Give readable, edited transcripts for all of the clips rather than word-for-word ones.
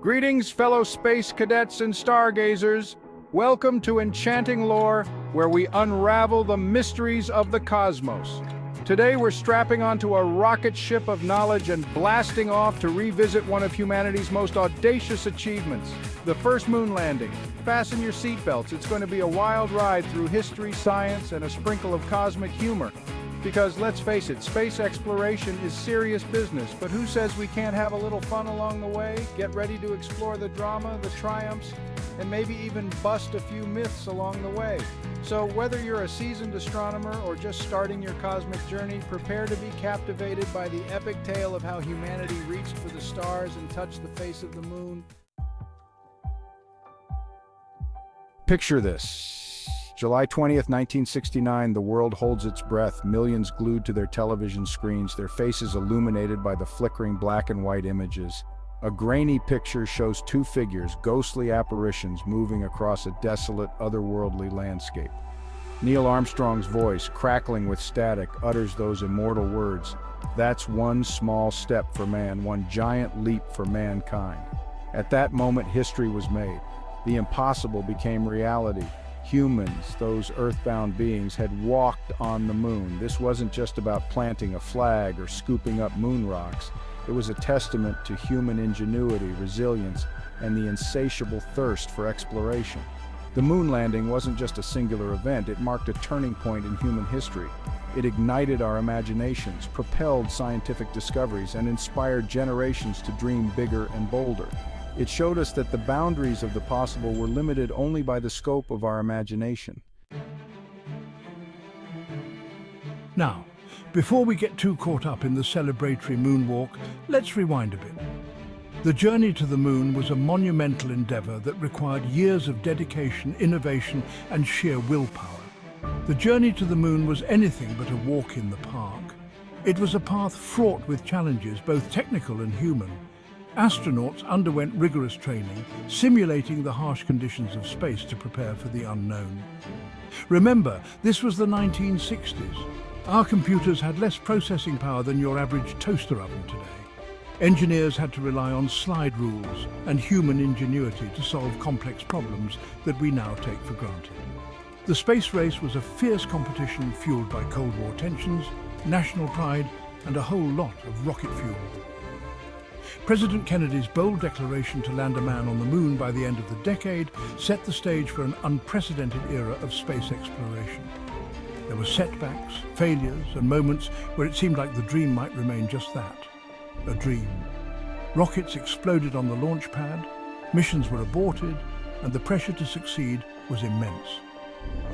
Greetings, fellow space cadets and stargazers. Welcome to Enchanting-lore, where we unravel the mysteries of the cosmos. Today we're strapping onto a rocket ship of knowledge and blasting off to revisit one of humanity's most audacious achievements, the first moon landing. Fasten your seatbelts. It's going to be a wild ride through history, science, and a sprinkle of cosmic humor. Because let's face it, space exploration is serious business, but who says we can't have a little fun along the way? Get ready to explore the drama, the triumphs, and maybe even bust a few myths along the way. So whether you're a seasoned astronomer or just starting your cosmic journey, prepare to be captivated by the epic tale of how humanity reached for the stars and touched the face of the moon. Picture this. July 20th, 1969, the world holds its breath, millions glued to their television screens, their faces illuminated by the flickering black and white images. A grainy picture shows two figures, ghostly apparitions, moving across a desolate, otherworldly landscape. Neil Armstrong's voice, crackling with static, utters those immortal words, "That's one small step for man, one giant leap for mankind." At that moment, history was made. The impossible became reality. Humans, those earthbound beings, had walked on the moon. This wasn't just about planting a flag or scooping up moon rocks. It was a testament to human ingenuity, resilience, and the insatiable thirst for exploration. The moon landing wasn't just a singular event, it marked a turning point in human history. It ignited our imaginations, propelled scientific discoveries, and inspired generations to dream bigger and bolder. It showed us that the boundaries of the possible were limited only by the scope of our imagination. Now, before we get too caught up in the celebratory moonwalk, let's rewind a bit. The journey to the moon was a monumental endeavor that required years of dedication, innovation, and sheer willpower. The journey to the moon was anything but a walk in the park. It was a path fraught with challenges, both technical and human. Astronauts underwent rigorous training, simulating the harsh conditions of space to prepare for the unknown. Remember, this was the 1960s. Our computers had less processing power than your average toaster oven today. Engineers had to rely on slide rules and human ingenuity to solve complex problems that we now take for granted. The space race was a fierce competition fueled by Cold War tensions, national pride, and a whole lot of rocket fuel. President Kennedy's bold declaration to land a man on the moon by the end of the decade set the stage for an unprecedented era of space exploration. There were setbacks, failures, and moments where it seemed like the dream might remain just that, a dream. Rockets exploded on the launch pad, missions were aborted, and the pressure to succeed was immense.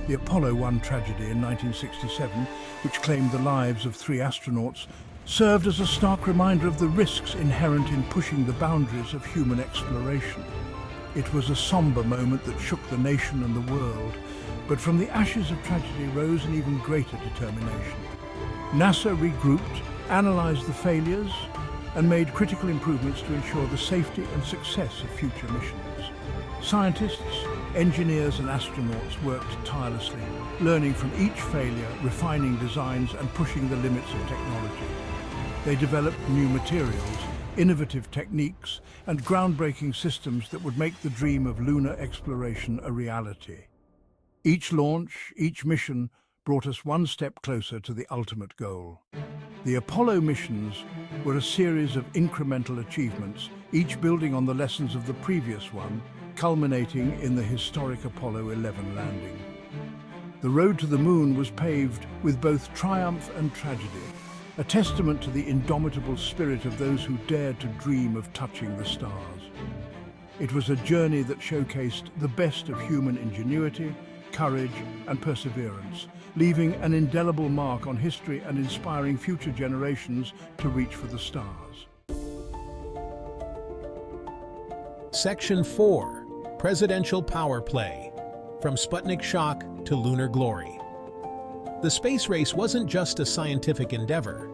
The Apollo 1 tragedy in 1967, which claimed the lives of 3 astronauts, served as a stark reminder of the risks inherent in pushing the boundaries of human exploration. It was a somber moment that shook the nation and the world, but from the ashes of tragedy rose an even greater determination. NASA regrouped, analyzed the failures, and made critical improvements to ensure the safety and success of future missions. Scientists, engineers, and astronauts worked tirelessly, learning from each failure, refining designs, and pushing the limits of technology. They developed new materials, innovative techniques, and groundbreaking systems that would make the dream of lunar exploration a reality. Each launch, each mission, brought us one step closer to the ultimate goal. The Apollo missions were a series of incremental achievements, each building on the lessons of the previous one, culminating in the historic Apollo 11 landing. The road to the moon was paved with both triumph and tragedy, a testament to the indomitable spirit of those who dared to dream of touching the stars. It was a journey that showcased the best of human ingenuity, courage, and perseverance, leaving an indelible mark on history and inspiring future generations to reach for the stars. Section 4. Presidential Power Play. From Sputnik shock to lunar glory. The space race wasn't just a scientific endeavor.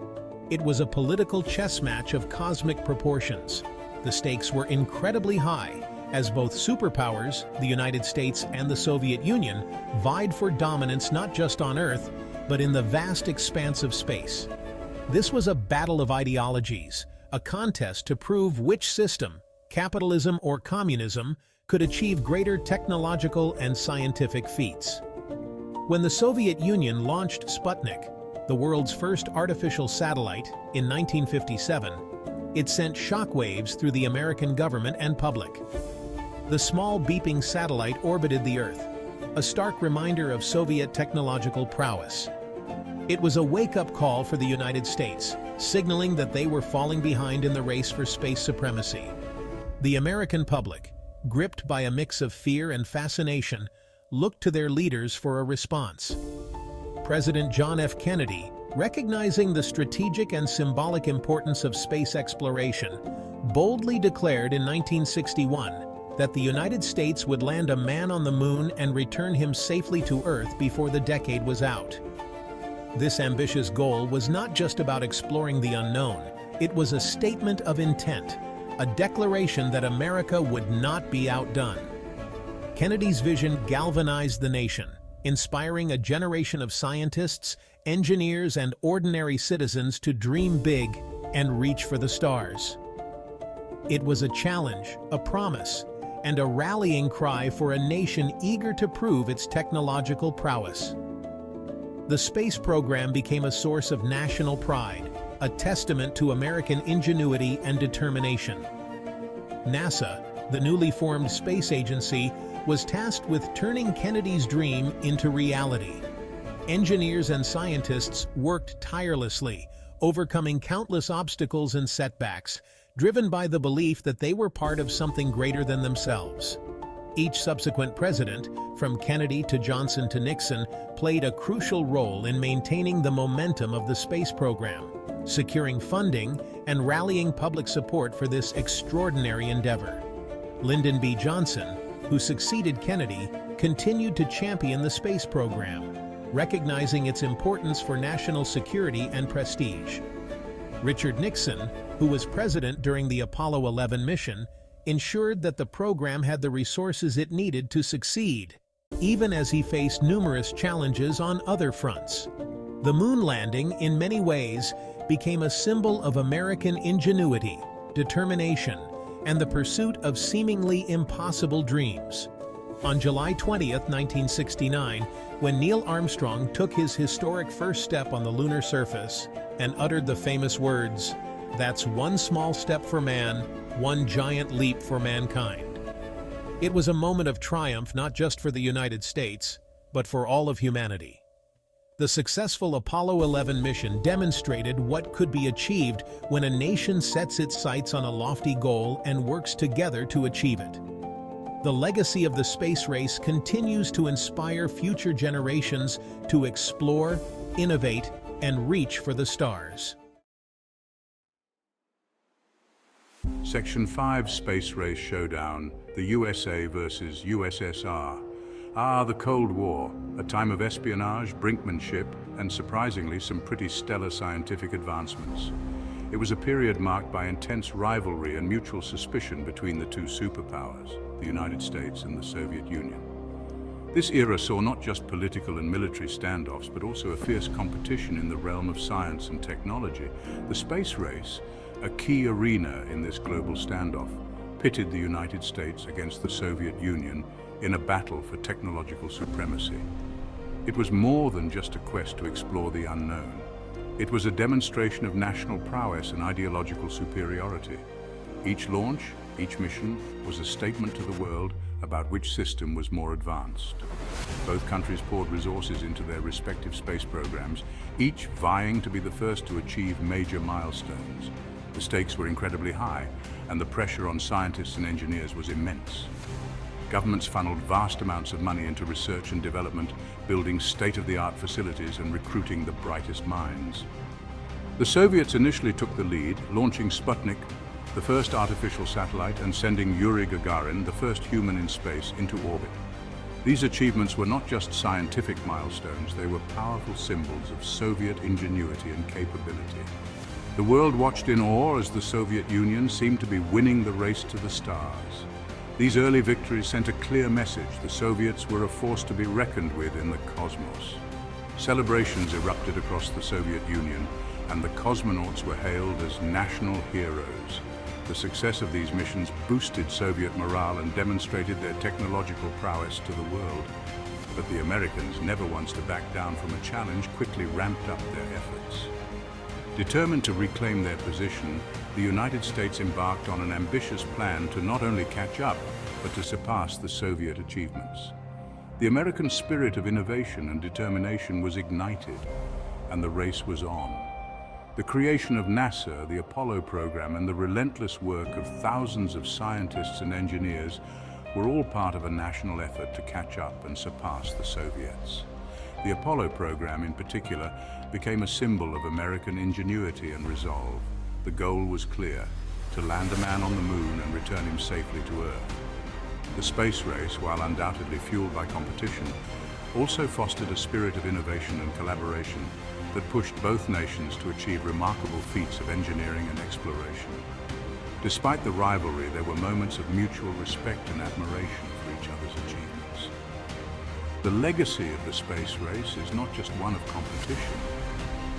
It was a political chess match of cosmic proportions. The stakes were incredibly high, as both superpowers, the United States and the Soviet Union, vied for dominance not just on Earth, but in the vast expanse of space. This was a battle of ideologies, a contest to prove which system, capitalism or communism could achieve greater technological and scientific feats. When the Soviet Union launched Sputnik, the world's first artificial satellite, in 1957, it sent shockwaves through the American government and public. The small beeping satellite orbited the Earth, a stark reminder of Soviet technological prowess. It was a wake-up call for the United States, signaling that they were falling behind in the race for space supremacy. The American public, gripped by a mix of fear and fascination, looked to their leaders for a response. President John F. Kennedy, recognizing the strategic and symbolic importance of space exploration, boldly declared in 1961 that the United States would land a man on the moon and return him safely to Earth before the decade was out. This ambitious goal was not just about exploring the unknown, it was a statement of intent, a declaration that America would not be outdone. Kennedy's vision galvanized the nation, inspiring a generation of scientists, engineers, and ordinary citizens to dream big and reach for the stars. It was a challenge, a promise, and a rallying cry for a nation eager to prove its technological prowess. The space program became a source of national pride, a testament to American ingenuity and determination. NASA, the newly formed space agency, was tasked with turning Kennedy's dream into reality. Engineers and scientists worked tirelessly, overcoming countless obstacles and setbacks, driven by the belief that they were part of something greater than themselves. Each subsequent president, from Kennedy to Johnson to Nixon, played a crucial role in maintaining the momentum of the space program, securing funding and rallying public support for this extraordinary endeavor. Lyndon B. Johnson, who succeeded Kennedy, continued to champion the space program, recognizing its importance for national security and prestige. Richard Nixon, who was president during the Apollo 11 mission, ensured that the program had the resources it needed to succeed, even as he faced numerous challenges on other fronts. The moon landing, in many ways, became a symbol of American ingenuity, determination, and the pursuit of seemingly impossible dreams. On July 20, 1969, when Neil Armstrong took his historic first step on the lunar surface and uttered the famous words, "That's one small step for man, one giant leap for mankind," it was a moment of triumph not just for the United States, but for all of humanity. The successful Apollo 11 mission demonstrated what could be achieved when a nation sets its sights on a lofty goal and works together to achieve it. The legacy of the space race continues to inspire future generations to explore, innovate, and reach for the stars. Section 5 Space Race Showdown, the USA versus USSR. The Cold War, a time of espionage, brinkmanship, and surprisingly some pretty stellar scientific advancements. It was a period marked by intense rivalry and mutual suspicion between the two superpowers, the United States and the Soviet Union. This era saw not just political and military standoffs, but also a fierce competition in the realm of science and technology. The space race, a key arena in this global standoff, pitted the United States against the Soviet Union in a battle for technological supremacy. It was more than just a quest to explore the unknown. It was a demonstration of national prowess and ideological superiority. Each launch, each mission, was a statement to the world about which system was more advanced. Both countries poured resources into their respective space programs, each vying to be the first to achieve major milestones. The stakes were incredibly high, and the pressure on scientists and engineers was immense. Governments funneled vast amounts of money into research and development, building state-of-the-art facilities and recruiting the brightest minds. The Soviets initially took the lead, launching Sputnik, the first artificial satellite, and sending Yuri Gagarin, the first human in space, into orbit. These achievements were not just scientific milestones, they were powerful symbols of Soviet ingenuity and capability. The world watched in awe as the Soviet Union seemed to be winning the race to the stars. These early victories sent a clear message: the Soviets were a force to be reckoned with in the cosmos. Celebrations erupted across the Soviet Union, and the cosmonauts were hailed as national heroes. The success of these missions boosted Soviet morale and demonstrated their technological prowess to the world. But the Americans, never once to back down from a challenge, quickly ramped up their efforts. Determined to reclaim their position, the United States embarked on an ambitious plan to not only catch up, but to surpass the Soviet achievements. The American spirit of innovation and determination was ignited, and the race was on. The creation of NASA, the Apollo program, and the relentless work of thousands of scientists and engineers were all part of a national effort to catch up and surpass the Soviets. The Apollo program, in particular, became a symbol of American ingenuity and resolve. The goal was clear: to land a man on the moon and return him safely to Earth. The space race, while undoubtedly fueled by competition, also fostered a spirit of innovation and collaboration that pushed both nations to achieve remarkable feats of engineering and exploration. Despite the rivalry, there were moments of mutual respect and admiration for each other's achievements. The legacy of the space race is not just one of competition,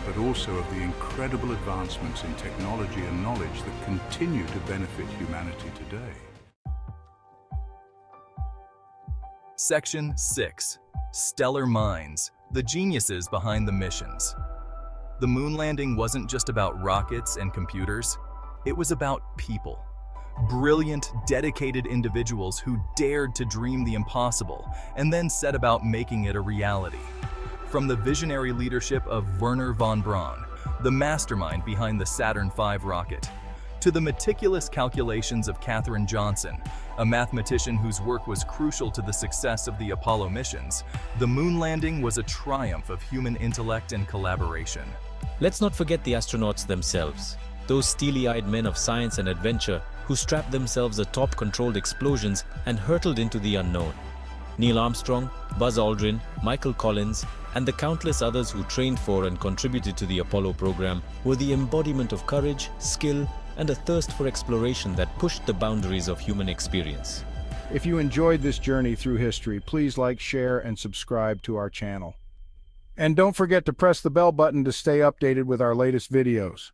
but also of the incredible advancements in technology and knowledge that continue to benefit humanity today. Section 6. Stellar Minds, the geniuses behind the missions. The moon landing wasn't just about rockets and computers. It was about people. Brilliant, dedicated individuals who dared to dream the impossible and then set about making it a reality. From the visionary leadership of Wernher von Braun, the mastermind behind the Saturn V rocket, to the meticulous calculations of Katherine, a mathematician whose work was crucial to the success of the Apollo missions, the moon landing was a triumph of human intellect and collaboration. Let's not forget the astronauts themselves, those steely-eyed men of science and adventure who strapped themselves atop controlled explosions and hurtled into the unknown. Neil Armstrong, Buzz Aldrin, Michael Collins, and the countless others who trained for and contributed to the Apollo program were the embodiment of courage, skill, and a thirst for exploration that pushed the boundaries of human experience. If you enjoyed this journey through history, please like, share, and subscribe to our channel. And don't forget to press the bell button to stay updated with our latest videos.